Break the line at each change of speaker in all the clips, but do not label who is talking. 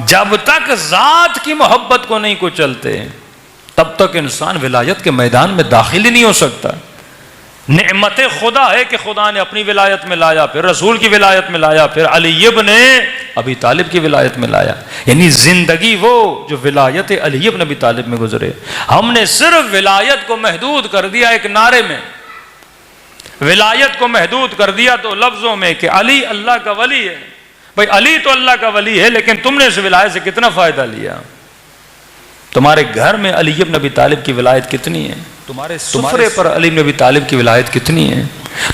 جب تک ذات کی محبت کو نہیں کچلتے تب تک انسان ولایت کے میدان میں داخل ہی نہیں ہو سکتا. نعمت خدا ہے کہ خدا نے اپنی ولایت میں لایا، پھر رسول کی ولایت میں لایا، پھر علی ابن ابی طالب کی ولایت میں لایا. یعنی زندگی وہ جو ولایت علی ابن ابی طالب میں گزرے. ہم نے صرف ولایت کو محدود کر دیا ایک نعرے میں، ولایت کو محدود کر دیا تو لفظوں میں کہ علی اللہ کا ولی ہے. بھائی علی تو اللہ کا ولی ہے، لیکن تم نے اس ولایت سے کتنا فائدہ لیا؟ تمہارے گھر میں علی ابن ابی طالب کی ولایت کتنی ہے؟ تمہارے سفرے پر علی ابن ابی طالب کی ولایت کتنی ہے؟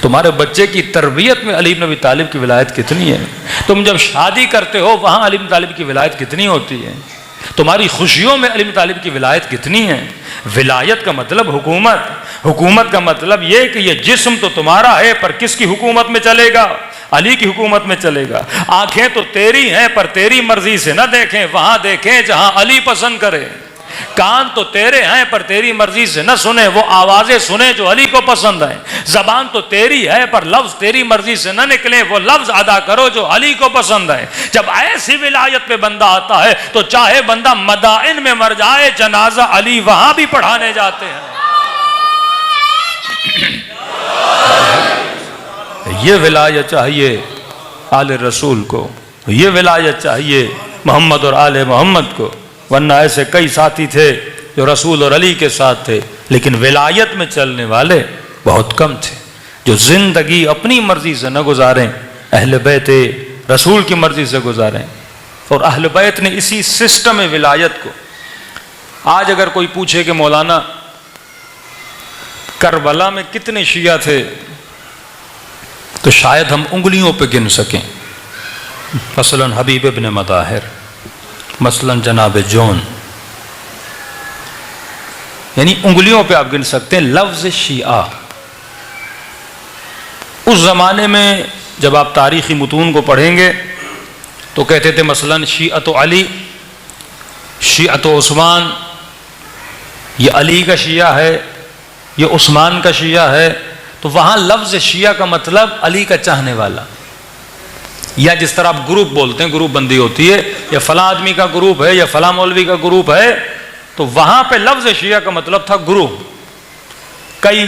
تمہارے بچے کی تربیت میں علی ابن ابی طالب کی ولایت کتنی ہے؟ تم جب شادی کرتے ہو وہاں علی ابن طالب کی ولایت کتنی ہوتی ہے؟ تمہاری خوشیوں میں علی ابن طالب کی ولایت کتنی ہے؟ ولایت کا مطلب حکومت، حکومت کا مطلب یہ کہ یہ جسم تو تمہارا ہے پر کس کی حکومت میں چلے گا؟ علی کی حکومت میں چلے گا. آنکھیں تو تیری ہیں پر تیری مرضی سے نہ دیکھیں، وہاں دیکھیں جہاں علی پسند کرے. کان تو تیرے ہیں پر تیری مرضی سے نہ سنیں، وہ آوازیں سنیں جو علی کو پسند ہیں. زبان تو تیری ہے پر لفظ تیری مرضی سے نہ نکلیں، وہ لفظ ادا کرو جو علی کو پسند ہے. جب ایسی ولایت پہ بندہ آتا ہے تو چاہے بندہ مدائن میں مر جائے، جنازہ علی وہاں بھی پڑھانے جاتے ہیں. یہ ولایت چاہیے آل رسول کو، یہ ولایت چاہیے محمد اور آل محمد کو. ورنہ ایسے کئی ساتھی تھے جو رسول اور علی کے ساتھ تھے لیکن ولایت میں چلنے والے بہت کم تھے، جو زندگی اپنی مرضی سے نہ گزاریں، اہل بیت رسول کی مرضی سے گزاریں. اور اہل بیت نے اسی سسٹم ولایت کو، آج اگر کوئی پوچھے کہ مولانا کربلا میں کتنے شیعہ تھے تو شاید ہم انگلیوں پہ گن سکیں. مثلا حبیب ابن مطہر، مثلا جناب جون، یعنی انگلیوں پہ آپ گن سکتے ہیں. لفظ شیعہ اس زمانے میں جب آپ تاریخی متون کو پڑھیں گے تو کہتے تھے مثلا شیعت علی، شیعت عثمان، یہ علی کا شیعہ ہے، یہ عثمان کا شیعہ ہے. تو وہاں لفظ شیعہ کا مطلب علی کا چاہنے والا. یا جس طرح آپ گروپ بولتے ہیں، گروپ بندی ہوتی ہے، یا فلاں آدمی کا گروپ ہے یا فلاں مولوی کا گروپ ہے، تو وہاں پہ لفظ شیعہ کا مطلب تھا گروپ. کئی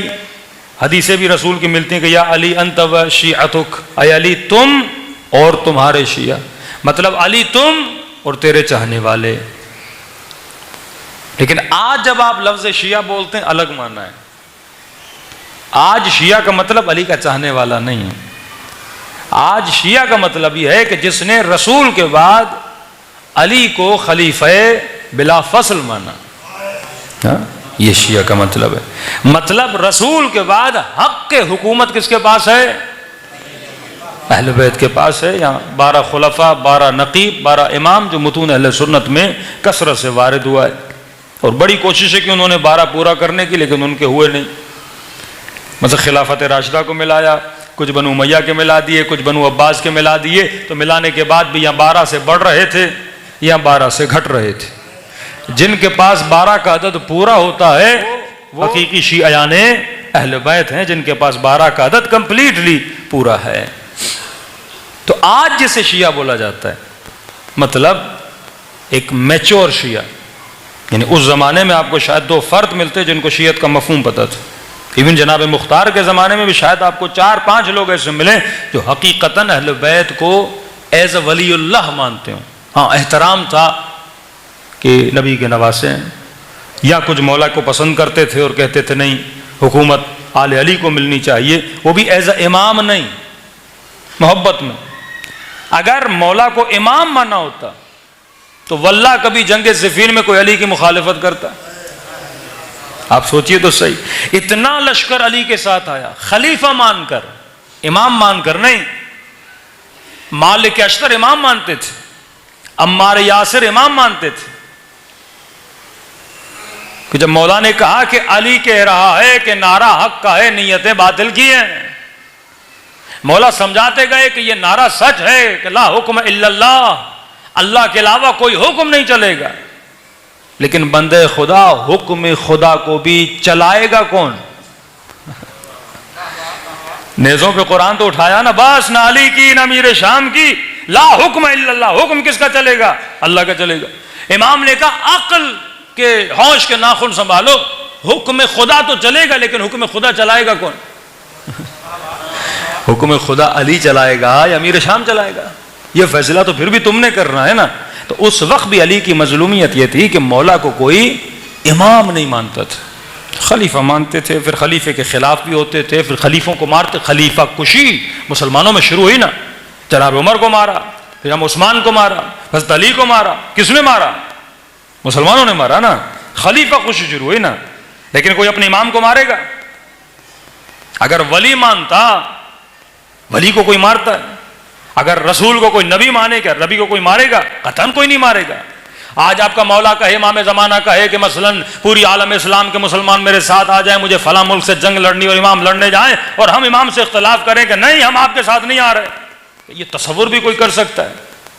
حدیثیں بھی رسول کی ملتی ہیں کہ یا علی انت و شیعتک، اے علی تم اور تمہارے شیعہ، مطلب علی تم اور تیرے چاہنے والے. لیکن آج جب آپ لفظ شیعہ بولتے ہیں الگ معنی ہے. آج شیعہ کا مطلب علی کا چاہنے والا نہیں ہے. آج شیعہ کا مطلب یہ ہے کہ جس نے رسول کے بعد علی کو خلیفہ بلا فصل مانا، یہ شیعہ کا مطلب ہے. مطلب رسول کے بعد حق کے حکومت کس کے پاس ہے؟ اہل بیت کے پاس ہے. یہاں 12 خلفاء، 12 نقیب، 12 امام جو متون اہل سنت میں کثرت سے وارد ہوا ہے. اور بڑی کوشش ہے کہ انہوں نے 12 پورا کرنے کی، لیکن ان کے ہوئے نہیں. مثلا خلافت راشدہ کو ملایا، کچھ بنو امیہ کے ملا دیے، کچھ بنو عباس کے ملا دیے، تو ملانے کے بعد بھی یہاں 12 سے بڑھ رہے تھے، یہاں 12 سے گھٹ رہے تھے. جن کے پاس 12 کا عدد پورا ہوتا ہے حقیقی شیعیان اہل بیت ہیں، جن کے پاس 12 کا عدد کمپلیٹلی پورا ہے. تو آج جسے شیعہ بولا جاتا ہے مطلب ایک میچور شیعہ. یعنی اس زمانے میں آپ کو شاید 2 فرد ملتے جن کو شیعت کا مفہوم پتہ تھا. ایون جناب مختار کے زمانے میں بھی شاید آپ کو 4-5 لوگ ایسے ملیں جو حقیقتاً اہل بیت کو ایز اے ولی اللہ مانتے ہوں. ہاں احترام تھا کہ نبی کے نواسے ہیں، یا کچھ مولا کو پسند کرتے تھے اور کہتے تھے نہیں حکومت آل علی کو ملنی چاہیے، وہ بھی ایز اے امام نہیں، محبت میں. اگر مولا کو امام مانا ہوتا تو واللہ کبھی جنگ صفین میں کوئی علی کی مخالفت کرتا؟ آپ سوچئے تو صحیح. اتنا لشکر علی کے ساتھ آیا، خلیفہ مان کر، امام مان کر نہیں. مالک اشتر امام مانتے تھے، عمار یاسر امام مانتے تھے. کہ جب مولا نے کہا کہ علی کہہ رہا ہے کہ نعرہ حق کا ہے، نیتیں باطل کی ہیں، مولا سمجھاتے گئے کہ یہ نعرہ سچ ہے کہ لا حکم الا اللہ، اللہ کے علاوہ کوئی حکم نہیں چلے گا. لیکن بندے خدا حکم خدا کو بھی چلائے گا کون؟ نیزوں پہ قرآن تو اٹھایا نا، بس نہ علی کی نہ امیر شام کی، لا حکم الا اللہ، حکم کس کا چلے گا؟ اللہ کا چلے گا۔ امام نے کہا عقل کے ہوش کے ناخن سنبھالو، حکم خدا تو چلے گا لیکن حکم خدا چلائے گا کون؟ حکم خدا علی چلائے گا یا امیر شام چلائے گا؟ یہ فیصلہ تو پھر بھی تم نے کرنا ہے نا۔ تو اس وقت بھی علی کی مظلومیت یہ تھی کہ مولا کو کوئی امام نہیں مانتا تھا، خلیفہ مانتے تھے، پھر خلیفے کے خلاف بھی ہوتے تھے، پھر خلیفوں کو مارتے۔ خلیفہ کشی مسلمانوں میں شروع ہوئی نا، جناب عمر کو مارا، پھر ہم عثمان کو مارا، حضرت علی کو مارا۔ کس نے مارا؟ مسلمانوں نے مارا نا۔ خلیفہ کشی شروع ہوئی نا، لیکن کوئی اپنے امام کو مارے گا؟ اگر ولی مانتا، ولی کو کوئی مارتا ہے، اگر رسول کو کوئی نبی مانے گا، نبی کو کوئی مارے گا؟ قطعاً کوئی نہیں مارے گا۔ آج آپ کا مولا کہے، امام زمانہ کہے کہ مثلا پوری عالم اسلام کے مسلمان میرے ساتھ آ جائیں، مجھے فلاں ملک سے جنگ لڑنی اور امام لڑنے جائیں، اور ہم امام سے اختلاف کریں کہ نہیں ہم آپ کے ساتھ نہیں آ رہے، یہ تصور بھی کوئی کر سکتا ہے؟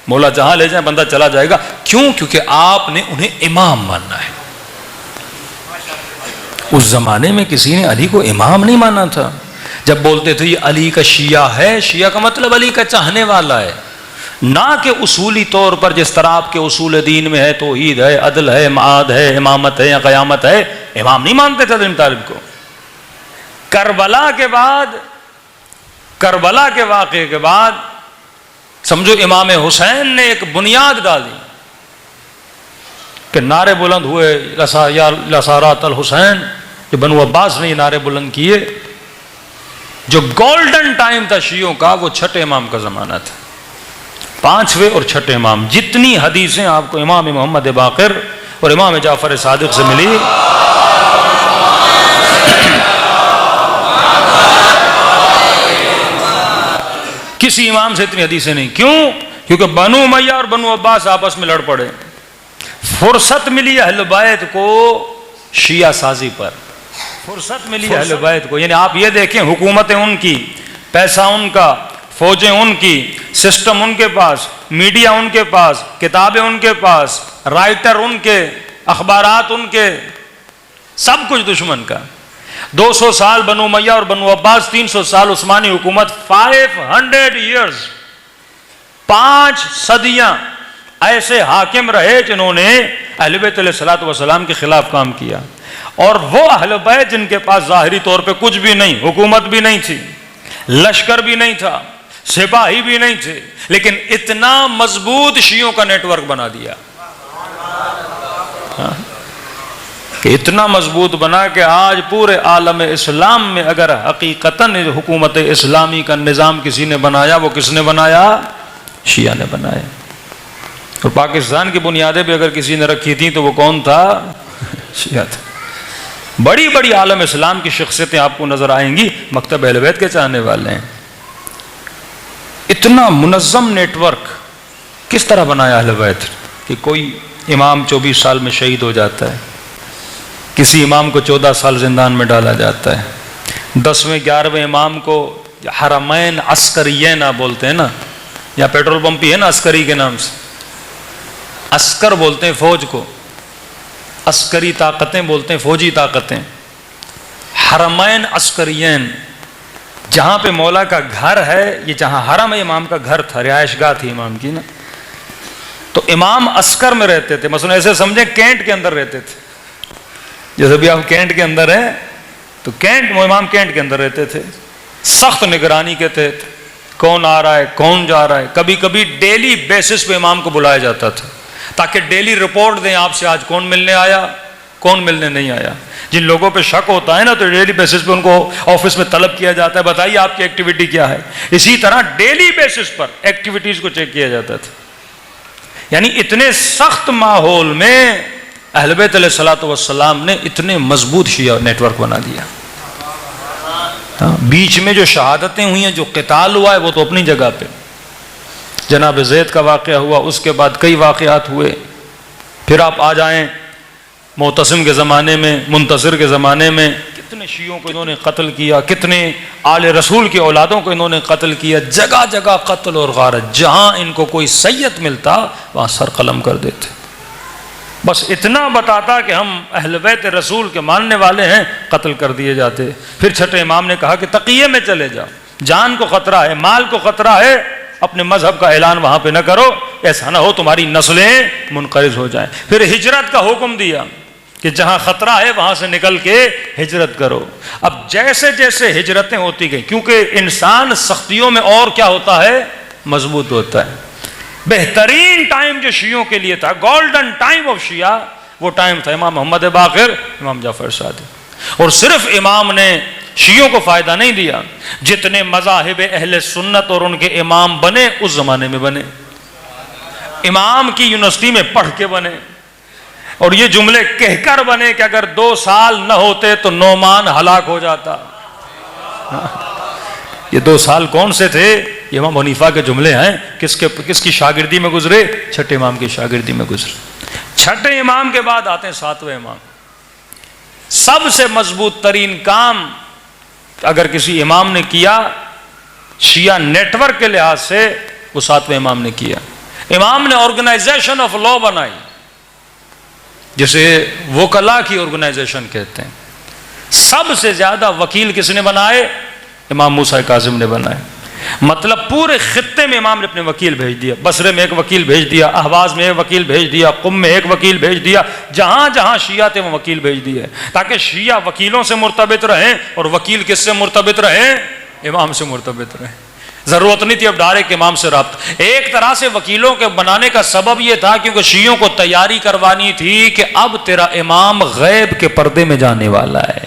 مولا جہاں لے جائیں بندہ چلا جائے گا۔ کیوں؟ کیونکہ آپ نے انہیں امام ماننا ہے۔ اس زمانے میں کسی نے علی کو امام نہیں مانا تھا۔ جب بولتے تھے یہ علی کا شیعہ ہے، شیعہ کا مطلب علی کا چاہنے والا ہے، نہ کہ اصولی طور پر جس طرح آپ کے اصول دین میں ہے توحید ہے، عدل ہے، معاد ہے، امامت ہے یا قیامت ہے۔ امام نہیں مانتے تھے ابن طالب کو۔ کربلا کے واقعے کے بعد سمجھو امام حسین نے ایک بنیاد ڈالی کہ نعرے بلند ہوئے، یا لسارات الحسین، جو بنو عباس نے یہ نعرے بلند کیے۔ جو گولڈن ٹائم تھا شیعوں کا، وہ چھٹے امام کا زمانہ تھا، پانچویں اور چھٹے امام۔ جتنی حدیثیں آپ کو امام محمد باقر اور امام جعفر صادق سے ملی، کسی امام سے اتنی حدیثیں نہیں۔ کیوں؟ کیونکہ بنو امیہ اور بنو عباس آپس میں لڑ پڑے، فرصت ملی اہل بیت کو شیعہ سازی پر، فرصت ملی اہل بیت کو۔ یعنی آپ یہ دیکھیں، حکومتیں ان کی، پیسہ ان کا، فوجیں ان کی، سسٹم ان کے پاس، میڈیا ان کے پاس، کتابیں ان کے پاس، رائٹر ان کے، اخبارات ان کے، سب کچھ دشمن کا۔ 200 سال بنو امیہ اور بنو عباس، 300 سال عثمانی حکومت، 500 ایئرز، 5 صدیاں ایسے حاکم رہے جنہوں نے اہل بیت علیہ الصلوۃ والسلام کے خلاف کام کیا۔ اور وہ اہل بیت جن کے پاس ظاہری طور پہ کچھ بھی نہیں، حکومت بھی نہیں تھی، لشکر بھی نہیں تھا، سپاہی بھی نہیں تھے، لیکن اتنا مضبوط شیعوں کا نیٹ ورک بنا دیا کہ اتنا مضبوط بنا کہ آج پورے عالم اسلام میں اگر حقیقتاً حکومت اسلامی کا نظام کسی نے بنایا، وہ کس نے بنایا؟ شیعہ نے بنایا۔ اور پاکستان کی بنیادیں بھی اگر کسی نے رکھی تھیں تو وہ کون تھا؟ شیعہ تھا۔ بڑی بڑی عالم اسلام کی شخصیتیں آپ کو نظر آئیں گی مکتب اہل بیت کے چاہنے والے ہیں۔ اتنا منظم نیٹ ورک کس طرح بنایا اہل بیت کہ کوئی امام 24 سال میں شہید ہو جاتا ہے، کسی امام کو 14 سال زندان میں ڈالا جاتا ہے، 10ویں 11ویں امام کو حرمین عسکریین بولتے ہیں نا، یا پیٹرول پمپ ہی ہے نا عسکری کے نام سے، عسکر بولتے ہیں فوج کو، عسکری طاقتیں بولتے ہیں فوجی طاقتیں۔ حرمین عسکریین، جہاں پہ مولا کا گھر ہے، یہ جہاں حرم امام کا گھر تھا، رہائش گاہ تھی امام کی نا، تو امام عسکر میں رہتے تھے۔ مثلا ایسے سمجھیں کینٹ کے اندر رہتے تھے، جیسے بھی آپ کینٹ کے اندر ہیں تو امام کینٹ کے اندر رہتے تھے، سخت نگرانی کے تحت، کون آ رہا ہے کون جا رہا ہے۔ کبھی کبھی ڈیلی بیسس پہ امام کو بلایا جاتا تھا تاکہ ڈیلی رپورٹ دیں آپ سے، آج کون ملنے آیا کون ملنے نہیں آیا۔ جن لوگوں پہ شک ہوتا ہے نا تو ڈیلی بیسس پہ ان کو آفس میں طلب کیا جاتا ہے، بتائیے آپ کی ایکٹیویٹی کیا ہے۔ اسی طرح ڈیلی بیسس پر ایکٹیویٹیز کو چیک کیا جاتا تھا۔ یعنی اتنے سخت ماحول میں اہل بیت علیہ الصلوۃ والسلام نے اتنے مضبوط شیعہ نیٹ ورک بنا دیا۔ بیچ میں جو شہادتیں ہوئی ہیں، جو قتال ہوا ہے، وہ تو اپنی جگہ پہ، جناب زید کا واقعہ ہوا، اس کے بعد کئی واقعات ہوئے۔ پھر آپ آ جائیں معتصم کے زمانے میں، منتصر کے زمانے میں، کتنے شیعوں کو انہوں نے قتل کیا، کتنے آل رسول کی اولادوں کو انہوں نے قتل کیا، جگہ جگہ قتل اور غارت، جہاں ان کو کوئی سید ملتا وہاں سر قلم کر دیتے۔ بس اتنا بتاتا کہ ہم اہل بیت رسول کے ماننے والے ہیں، قتل کر دیے جاتے۔ پھر چھٹے امام نے کہا کہ تقیے میں چلے جاؤ، جان کو خطرہ ہے، مال کو خطرہ ہے، اپنے مذہب کا اعلان وہاں پہ نہ کرو، ایسا نہ ہو تمہاری نسلیں منقرض ہو جائیں۔ پھر ہجرت کا حکم دیا کہ جہاں خطرہ ہے وہاں سے نکل کے ہجرت کرو۔ اب جیسے جیسے ہجرتیں ہوتی گئیں، کیونکہ انسان سختیوں میں اور کیا ہوتا ہے، مضبوط ہوتا ہے۔ بہترین ٹائم جو شیعوں کے لیے تھا، گولڈن ٹائم آف شیعہ، وہ ٹائم تھا امام محمد باقر، امام جعفر صادق۔ اور صرف امام نے شیعوں کو فائدہ نہیں دیا، جتنے مذاہب اہل سنت اور ان کے امام بنے اس زمانے میں بنے، امام کی یونیورسٹی میں پڑھ کے بنے، اور یہ جملے کہہ کر بنے کہ اگر 2 سال نہ ہوتے تو نعمان ہلاک ہو جاتا۔ یہ 2 سال کون سے تھے؟ یہ امام حنیفہ کے جملے ہیں۔ کس کی شاگردی میں گزرے؟ چھٹے امام کی شاگردی میں گزرے۔ چھٹے امام کے بعد آتے ہیں 7ویں امام۔ سب سے مضبوط ترین کام اگر کسی امام نے کیا شیعہ نیٹ ورک کے لحاظ سے، وہ 7ویں امام نے کیا۔ امام نے آرگنائزیشن آف لا بنائی، جسے وکلا کی آرگنائزیشن کہتے ہیں۔ سب سے زیادہ وکیل کس نے بنائے؟ امام موسیٰ کاظم نے بنائے۔ مطلب پورے خطے میں امام نے اپنے وکیل بھیج دیا، بصرے میں ایک وکیل بھیج دیا، اہواز میں ایک وکیل بھیج دیا، قم میں ایک وکیل بھیج دیا، جہاں جہاں شیعہ تھے وہ وکیل بھیج دیے، تاکہ شیعہ وکیلوں سے مرتبط رہیں، اور وکیل کس سے مرتبط رہیں؟ امام سے مرتبط رہیں۔ ضرورت نہیں تھی اب ڈائریکٹ امام سے رابطہ۔ ایک طرح سے وکیلوں کے بنانے کا سبب یہ تھا کیونکہ شیعوں کو تیاری کروانی تھی کہ اب تیرا امام غیب کے پردے میں جانے والا ہے،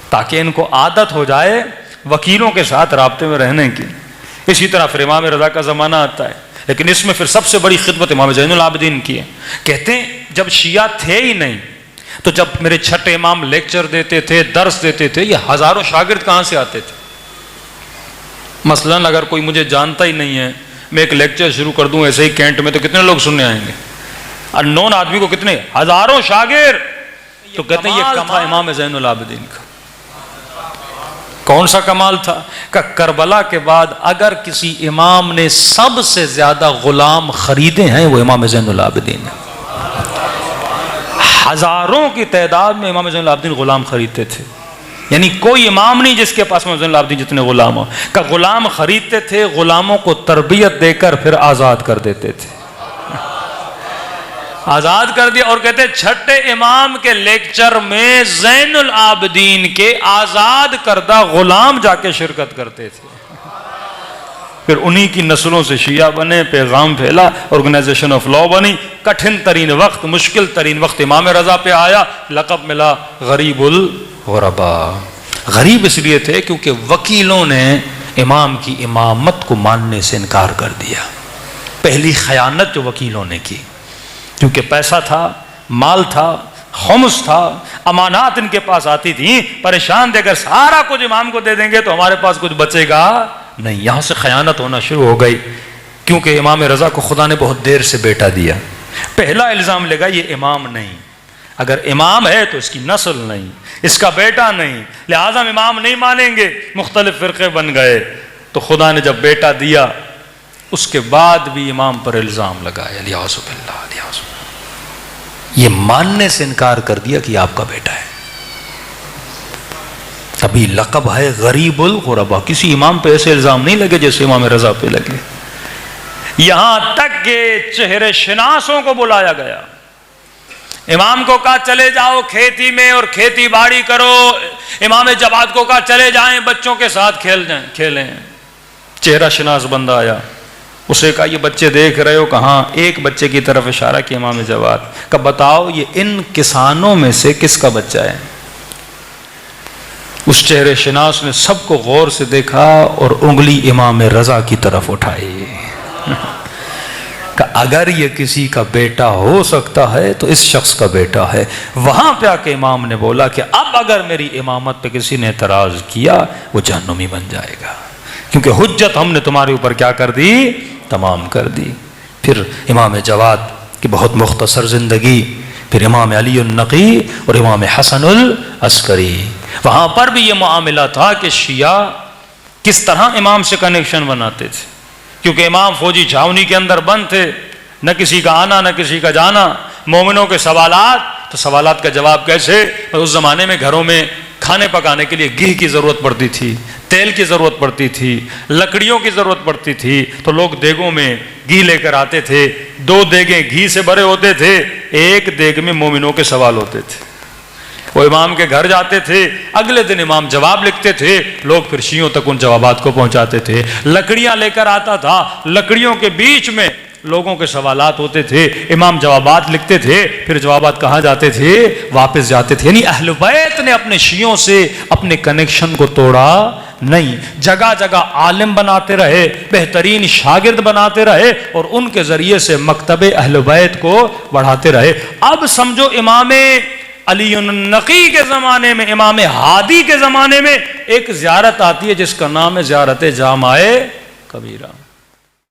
تاکہ ان کو عادت ہو جائے وکیلوں کے ساتھ رابطے میں رہنے کی۔ اسی طرح پھر امام رضا کا زمانہ آتا ہے، لیکن اس میں پھر سب سے بڑی خدمت امام زین العابدین کی ہے۔ کہتے ہیں جب شیعہ تھے ہی نہیں تو جب میرے چھٹے امام لیکچر دیتے تھے، درس دیتے تھے، یہ ہزاروں شاگرد کہاں سے آتے تھے؟ مثلا اگر کوئی مجھے جانتا ہی نہیں ہے، میں ایک لیکچر شروع کر دوں ایسے ہی کینٹ میں، تو کتنے لوگ سننے آئیں گے؟ اور نون آدمی کو کتنے؟ ہزاروں شاگرد۔ تو کہتے ہیں یہ کمال امام زین العابدین کا۔ کون سا کمال تھا؟ کہ کربلا کے بعد اگر کسی امام نے سب سے زیادہ غلام خریدے ہیں وہ امام زین العابدین ہیں۔ ہزاروں کی تعداد میں امام زین العابدین غلام خریدتے تھے، یعنی کوئی امام نہیں جس کے پاس امام زین العابدین جتنے غلام ہوں۔ کہ غلام خریدتے تھے، غلاموں کو تربیت دے کر پھر آزاد کر دیتے تھے، آزاد کر دیا۔ اور کہتے چھٹے امام کے لیکچر میں زین العابدین کے آزاد کردہ غلام جا کے شرکت کرتے تھے۔ پھر انہی کی نسلوں سے شیعہ بنے، پیغام پھیلا، آرگنائزیشن آف لا بنی۔ کٹھن ترین وقت، مشکل ترین وقت امام رضا پہ آیا، لقب ملا غریب الغربا۔ غریب اس لیے تھے کیونکہ وکیلوں نے امام کی امامت کو ماننے سے انکار کر دیا۔ پہلی خیانت جو وکیلوں نے کی، کیونکہ پیسہ تھا، مال تھا، خمس تھا، امانات ان کے پاس آتی تھیں، پریشان تھے اگر سارا کچھ امام کو دے دیں گے تو ہمارے پاس کچھ بچے گا نہیں۔ یہاں سے خیانت ہونا شروع ہو گئی، کیونکہ امام رضا کو خدا نے بہت دیر سے بیٹا دیا۔ پہلا الزام لگا یہ امام نہیں، اگر امام ہے تو اس کی نسل نہیں، اس کا بیٹا نہیں، لہٰذا ہم امام نہیں مانیں گے۔ مختلف فرقے بن گئے، تو خدا نے جب بیٹا دیا اس کے بعد بھی امام پر الزام لگایا، الیاذ باللہ، الیاذ باللہ، یہ ماننے سے انکار کر دیا کہ آپ کا بیٹا ہے۔ تبھی لقب ہے غریب الغربا۔ کسی امام پہ ایسے الزام نہیں لگے جیسے امام رضا پہ لگے، یہاں تک کہ چہرے شناسوں کو بلایا گیا، امام کو کہا چلے جاؤ کھیتی میں اور کھیتی باڑی کرو، امام جواد کو کہا چلے جائیں بچوں کے ساتھ کھیلیں۔ چہرہ شناس بندہ آیا، اسے کہا یہ بچے دیکھ رہے ہو؟ کہاں؟ ایک بچے کی طرف اشارہ کیا امام جواد کا، بتاؤ یہ ان کسانوں میں سے کس کا بچہ ہے؟ اس چہرے شناس نے سب کو غور سے دیکھا اور انگلی امام رضا کی طرف اٹھائی کہ اگر یہ کسی کا بیٹا ہو سکتا ہے تو اس شخص کا بیٹا ہے۔ وہاں پہ آ کے امام نے بولا کہ اب اگر میری امامت پہ کسی نے اعتراض کیا وہ جہنمی بن جائے گا، کیونکہ حجت ہم نے تمہارے اوپر کیا کر دی؟ تمام کر دی۔ پھر امام جواد کی بہت مختصر زندگی، پھر امام علی النقی اور امام حسن العسکری۔ وہاں پر بھی یہ معاملہ تھا کہ شیعہ کس طرح امام سے کنیکشن بناتے تھے، کیونکہ امام فوجی چھاونی کے اندر بند تھے، نہ کسی کا آنا نہ کسی کا جانا، مومنوں کے سوالات تو سوالات کا جواب کیسے؟ اس زمانے میں گھروں میں کھانے پکانے کے لیے گھی کی ضرورت پڑتی تھی، تیل کی ضرورت پڑتی تھی، لکڑیوں کی ضرورت پڑتی تھی، تو لوگ دیگوں میں گھی لے کر آتے تھے. 2 دیگیں گھی سے بھرے ہوتے تھے، ایک دیگ میں مومنوں کے سوال ہوتے تھے. وہ امام کے گھر جاتے تھے، اگلے دن امام جواب لکھتے تھے، لوگ پھر شیعوں تک ان جوابات کو پہنچاتے تھے. لکڑیاں لے کر آتا تھا، لکڑیوں کے بیچ میں لوگوں کے سوالات ہوتے تھے، امام جوابات لکھتے تھے، پھر جوابات کہاں جاتے تھے؟ واپس جاتے تھے. یعنی اہل بیت نے اپنے شیعوں سے اپنے کنیکشن کو توڑا نہیں، جگہ جگہ عالم بناتے رہے، بہترین شاگرد بناتے رہے، اور ان کے ذریعے سے مکتب اہل بیت کو بڑھاتے رہے. اب سمجھو امام علی النقی کے زمانے میں، امام ہادی کے زمانے میں ایک زیارت آتی ہے جس کا نام ہے زیارت جامع کبیرہ.